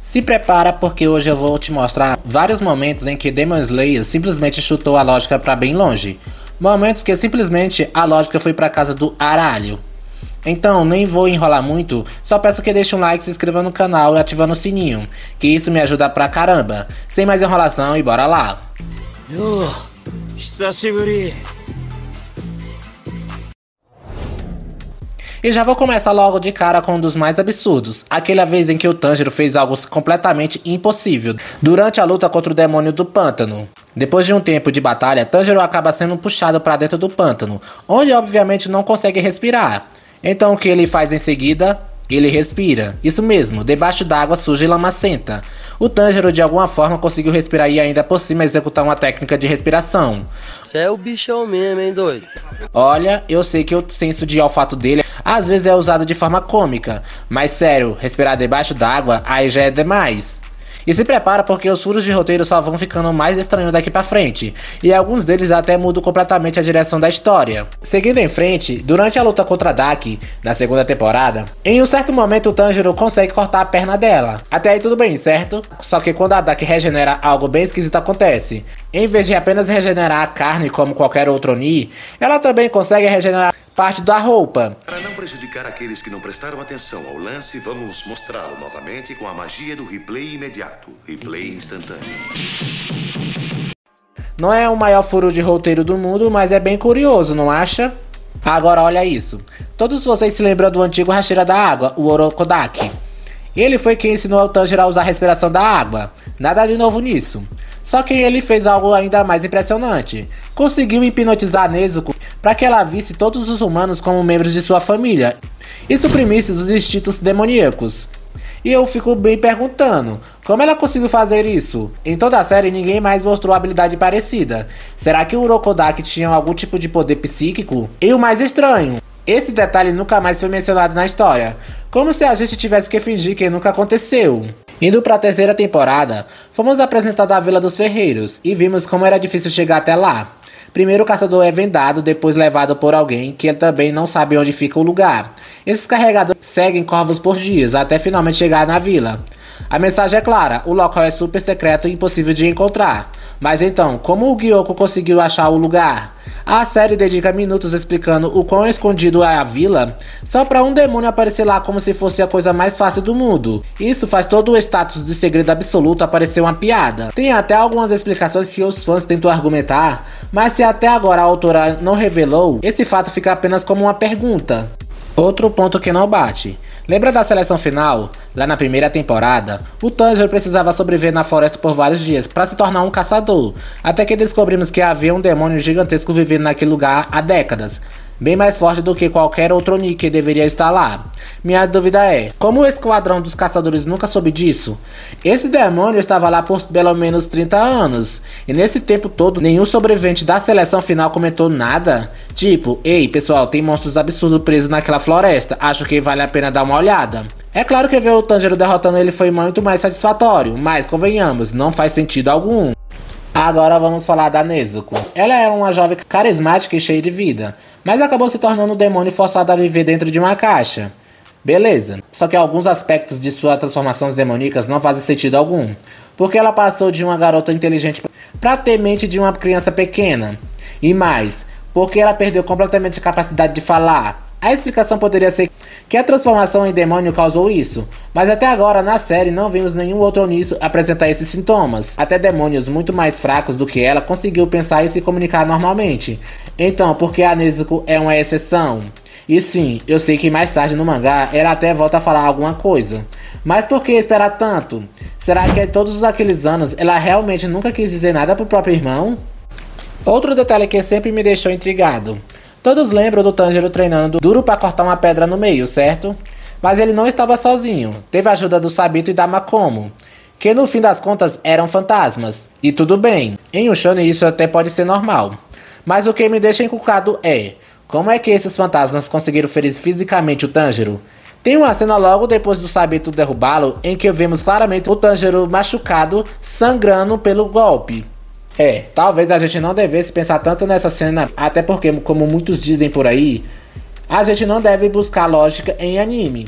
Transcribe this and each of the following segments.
Se prepara porque hoje eu vou te mostrar vários momentos em que Demon Slayer simplesmente chutou a lógica pra bem longe. Momentos que simplesmente a lógica foi pra casa do aralho. Então nem vou enrolar muito, só peço que deixe um like, se inscreva no canal e ativando o sininho, que isso me ajuda pra caramba. Sem mais enrolação e bora lá! E já vou começar logo de cara com um dos mais absurdos, aquela vez em que o Tanjiro fez algo completamente impossível durante a luta contra o demônio do pântano. Depois de um tempo de batalha, Tanjiro acaba sendo puxado para dentro do pântano, onde obviamente não consegue respirar. Então o que ele faz em seguida? Ele respira. Isso mesmo, debaixo d'água suja e lamacenta. O Tanjiro de alguma forma conseguiu respirar e ainda por cima executar uma técnica de respiração. Você é o bichão mesmo, hein, doido? Olha, eu sei que o senso de olfato dele às vezes é usado de forma cômica, mas sério, respirar debaixo d'água aí já é demais. E se prepara porque os furos de roteiro só vão ficando mais estranhos daqui pra frente, e alguns deles até mudam completamente a direção da história. Seguindo em frente, durante a luta contra Daki, na segunda temporada, em um certo momento o Tanjiro consegue cortar a perna dela. Até aí tudo bem, certo? Só que quando a Daki regenera, algo bem esquisito acontece. Em vez de apenas regenerar a carne como qualquer outro Oni, ela também consegue regenerar parte da roupa. Para não prejudicar aqueles que não prestaram atenção ao lance, vamos mostrá-lo novamente com a magia do replay imediato, replay instantâneo. Não é o maior furo de roteiro do mundo, mas é bem curioso, não acha? Agora olha isso. Todos vocês se lembram do antigo Hashira da água, o Orokodaki. Ele foi quem ensinou ao Tanjiro a usar a respiração da água. Nada de novo nisso. Só que ele fez algo ainda mais impressionante. Conseguiu hipnotizar Nezuko para que ela visse todos os humanos como membros de sua família e suprimisse os instintos demoníacos. E eu fico bem perguntando, como ela conseguiu fazer isso? Em toda a série ninguém mais mostrou habilidade parecida. Será que o Orokodaki tinha algum tipo de poder psíquico? E o mais estranho, esse detalhe nunca mais foi mencionado na história, como se a gente tivesse que fingir que nunca aconteceu. Indo para a terceira temporada, fomos apresentados à Vila dos Ferreiros e vimos como era difícil chegar até lá. Primeiro o caçador é vendado, depois levado por alguém que ele também não sabe onde fica o lugar. Esses carregadores seguem corvos por dias até finalmente chegar na vila. A mensagem é clara, o local é super secreto e impossível de encontrar. Mas então, como o Gyoko conseguiu achar o lugar? A série dedica minutos explicando o quão escondido é a vila, só para um demônio aparecer lá como se fosse a coisa mais fácil do mundo. Isso faz todo o status de segredo absoluto parecer uma piada. Tem até algumas explicações que os fãs tentam argumentar, mas se até agora a autora não revelou, esse fato fica apenas como uma pergunta. Outro ponto que não bate. Lembra da seleção final? Lá na primeira temporada, o Tanjiro precisava sobreviver na floresta por vários dias para se tornar um caçador, até que descobrimos que havia um demônio gigantesco vivendo naquele lugar há décadas, bem mais forte do que qualquer outro Oni que deveria estar lá. Minha dúvida é, como o esquadrão dos caçadores nunca soube disso? Esse demônio estava lá por pelo menos 30 anos, e nesse tempo todo nenhum sobrevivente da seleção final comentou nada? Tipo, ei pessoal, tem monstros absurdos presos naquela floresta, acho que vale a pena dar uma olhada. É claro que ver o Tanjiro derrotando ele foi muito mais satisfatório, mas convenhamos, não faz sentido algum. Agora vamos falar da Nezuko. Ela é uma jovem carismática e cheia de vida, mas acabou se tornando um demônio forçado a viver dentro de uma caixa. Beleza, só que alguns aspectos de suas transformações demoníacas não fazem sentido algum, porque ela passou de uma garota inteligente para ter mente de uma criança pequena. E mais, porque ela perdeu completamente a capacidade de falar. A explicação poderia ser que a transformação em demônio causou isso, mas até agora na série não vimos nenhum outro Oni apresentar esses sintomas. Até demônios muito mais fracos do que ela conseguiu pensar e se comunicar normalmente. Então, por que a Nezuko é uma exceção? E sim, eu sei que mais tarde no mangá ela até volta a falar alguma coisa. Mas por que esperar tanto? Será que todos aqueles anos ela realmente nunca quis dizer nada pro próprio irmão? Outro detalhe que sempre me deixou intrigado. Todos lembram do Tanjiro treinando duro para cortar uma pedra no meio, certo? Mas ele não estava sozinho, teve a ajuda do Sabito e da Makomo, que no fim das contas eram fantasmas. E tudo bem, em um shonen isso até pode ser normal. Mas o que me deixa encucado é, como é que esses fantasmas conseguiram ferir fisicamente o Tanjiro? Tem uma cena logo depois do Sabito derrubá-lo, em que vemos claramente o Tanjiro machucado, sangrando pelo golpe. Talvez a gente não devesse pensar tanto nessa cena, até porque, como muitos dizem por aí, a gente não deve buscar lógica em anime.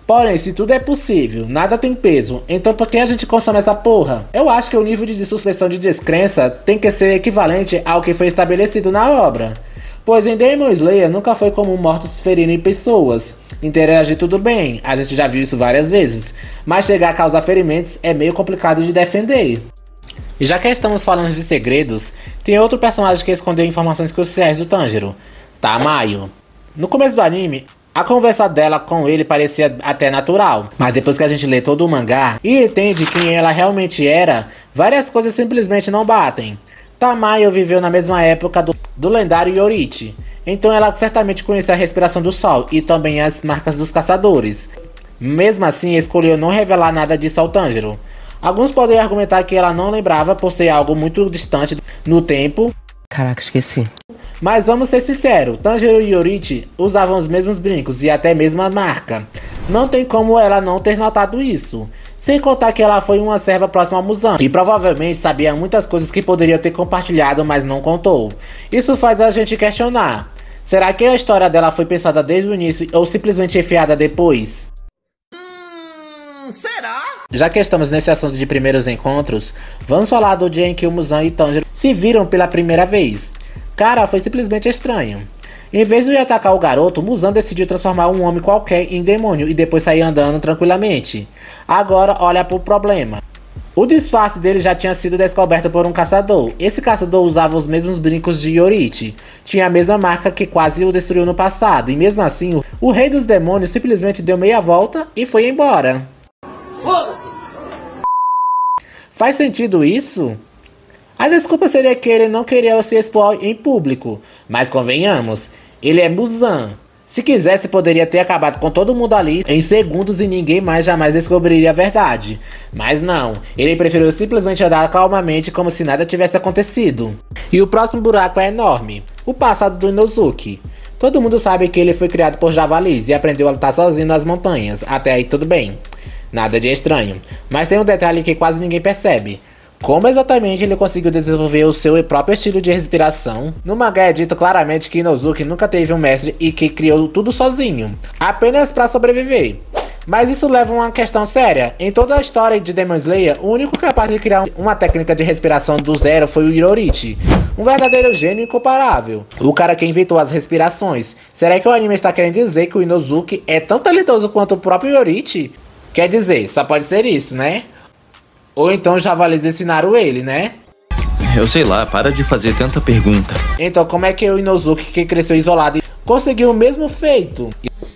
Porém, se tudo é possível, nada tem peso, então por que a gente consome essa porra? Eu acho que o nível de suspensão de descrença tem que ser equivalente ao que foi estabelecido na obra. Pois em Demon Slayer nunca foi comum mortos ferirem pessoas. Interagir tudo bem, a gente já viu isso várias vezes, mas chegar a causar ferimentos é meio complicado de defender. E já que estamos falando de segredos, tem outro personagem que escondeu informações cruciais do Tanjiro, Tamayo. No começo do anime, a conversa dela com ele parecia até natural, mas depois que a gente lê todo o mangá e entende quem ela realmente era, várias coisas simplesmente não batem. Tamayo viveu na mesma época do lendário Yorichi, então ela certamente conhecia a respiração do sol e também as marcas dos caçadores. Mesmo assim, escolheu não revelar nada disso ao Tanjiro. Alguns podem argumentar que ela não lembrava por ser algo muito distante no tempo. Caraca, esqueci. Mas vamos ser sinceros, Tanjiro e Yorichi usavam os mesmos brincos e até mesmo a marca. Não tem como ela não ter notado isso. Sem contar que ela foi uma serva próxima a Muzan e provavelmente sabia muitas coisas que poderia ter compartilhado, mas não contou. Isso faz a gente questionar. Será que a história dela foi pensada desde o início ou simplesmente enfiada depois? Será? Já que estamos nesse assunto de primeiros encontros, vamos falar do dia em que o Muzan e Tanjiro se viram pela primeira vez. Cara, foi simplesmente estranho. Em vez de ir atacar o garoto, Muzan decidiu transformar um homem qualquer em demônio e depois sair andando tranquilamente. Agora olha pro problema. O disfarce dele já tinha sido descoberto por um caçador. Esse caçador usava os mesmos brincos de Yorichi. Tinha a mesma marca que quase o destruiu no passado. E mesmo assim, o rei dos demônios simplesmente deu meia volta e foi embora. Faz sentido isso? A desculpa seria que ele não queria se expor em público, mas convenhamos, ele é Muzan. Se quisesse, poderia ter acabado com todo mundo ali em segundos e ninguém mais jamais descobriria a verdade. Mas não, ele preferiu simplesmente andar calmamente como se nada tivesse acontecido. E o próximo buraco é enorme, o passado do Inosuke. Todo mundo sabe que ele foi criado por javalis e aprendeu a lutar sozinho nas montanhas, até aí tudo bem. Nada de estranho, mas tem um detalhe que quase ninguém percebe. Como exatamente ele conseguiu desenvolver o seu próprio estilo de respiração? No mangá é dito claramente que Inosuke nunca teve um mestre e que criou tudo sozinho, apenas para sobreviver. Mas isso leva a uma questão séria. Em toda a história de Demon Slayer, o único capaz de criar uma técnica de respiração do zero foi o Yorichi, um verdadeiro gênio incomparável. O cara que inventou as respirações. Será que o anime está querendo dizer que o Inosuke é tão talentoso quanto o próprio Yorichi? Quer dizer, só pode ser isso, né? Ou então os javalis ensinaram ele, né? Eu sei lá, para de fazer tanta pergunta. Então como é que o Inosuke, que cresceu isolado, conseguiu o mesmo feito?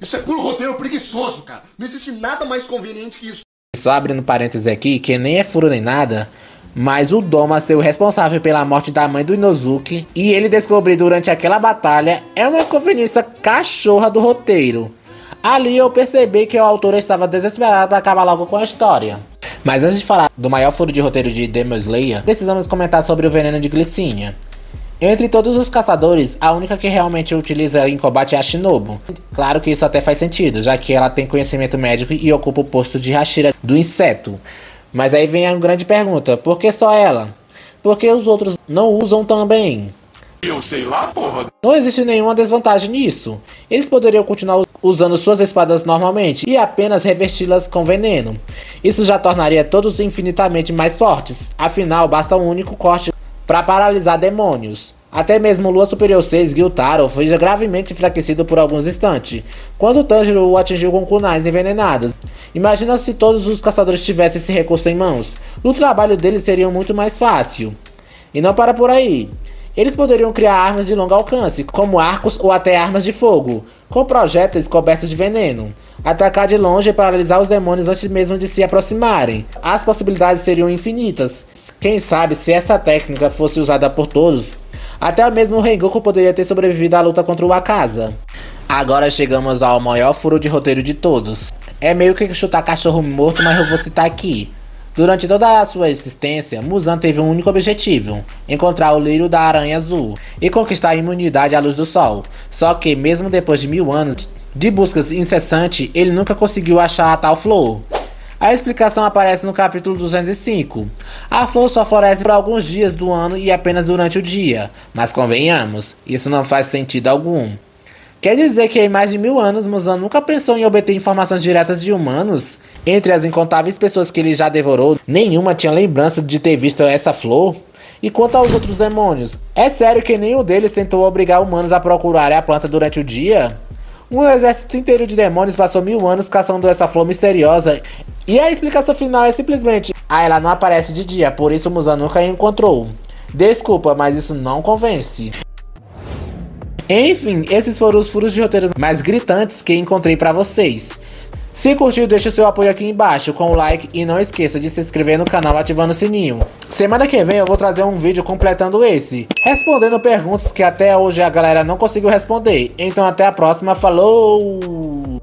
Isso é puro roteiro preguiçoso, cara. Não existe nada mais conveniente que isso. Só abrindo parênteses aqui, que nem é furo nem nada, mas o Doma ser o responsável pela morte da mãe do Inosuke e ele descobrir durante aquela batalha é uma conveniência cachorra do roteiro. Ali eu percebi que o autor estava desesperado para acabar logo com a história. Mas antes de falar do maior furo de roteiro de Demon Slayer, precisamos comentar sobre o veneno de glicínia. Entre todos os caçadores, a única que realmente utiliza em combate é a Shinobu. Claro que isso até faz sentido, já que ela tem conhecimento médico e ocupa o posto de Hashira do inseto. Mas aí vem a grande pergunta, por que só ela? Por que os outros não usam também? Eu sei lá, porra. Não existe nenhuma desvantagem nisso. Eles poderiam continuar usando suas espadas normalmente e apenas revesti-las com veneno. Isso já tornaria todos infinitamente mais fortes. Afinal, basta um único corte para paralisar demônios. Até mesmo Lua Superior 6 Gyutaro foi gravemente enfraquecido por alguns instantes, quando Tanjiro o atingiu com kunais envenenadas. Imagina se todos os caçadores tivessem esse recurso em mãos. O trabalho deles seria muito mais fácil. E não para por aí. Eles poderiam criar armas de longo alcance, como arcos ou até armas de fogo, com projéteis cobertos de veneno. Atacar de longe e paralisar os demônios antes mesmo de se aproximarem. As possibilidades seriam infinitas. Quem sabe, se essa técnica fosse usada por todos, até mesmo o Rengoku poderia ter sobrevivido à luta contra o Akaza. Agora chegamos ao maior furo de roteiro de todos. É meio que chutar cachorro morto, mas eu vou citar aqui. Durante toda a sua existência, Muzan teve um único objetivo: encontrar o lírio da aranha azul e conquistar a imunidade à luz do sol. Só que, mesmo depois de 1000 anos de buscas incessantes, ele nunca conseguiu achar a tal flor. A explicação aparece no capítulo 205. A flor só floresce por alguns dias do ano e apenas durante o dia. Mas convenhamos, isso não faz sentido algum. Quer dizer que em mais de 1000 anos, Muzan nunca pensou em obter informações diretas de humanos? Entre as incontáveis pessoas que ele já devorou, nenhuma tinha lembrança de ter visto essa flor? E quanto aos outros demônios, é sério que nenhum deles tentou obrigar humanos a procurarem a planta durante o dia? Um exército inteiro de demônios passou 1000 anos caçando essa flor misteriosa. E a explicação final é simplesmente: ela não aparece de dia, por isso Muzan nunca a encontrou. Desculpa, mas isso não convence. Enfim, esses foram os furos de roteiro mais gritantes que encontrei pra vocês. Se curtiu, deixa o seu apoio aqui embaixo com o like e não esqueça de se inscrever no canal ativando o sininho. Semana que vem eu vou trazer um vídeo completando esse, respondendo perguntas que até hoje a galera não conseguiu responder. Então até a próxima, falou!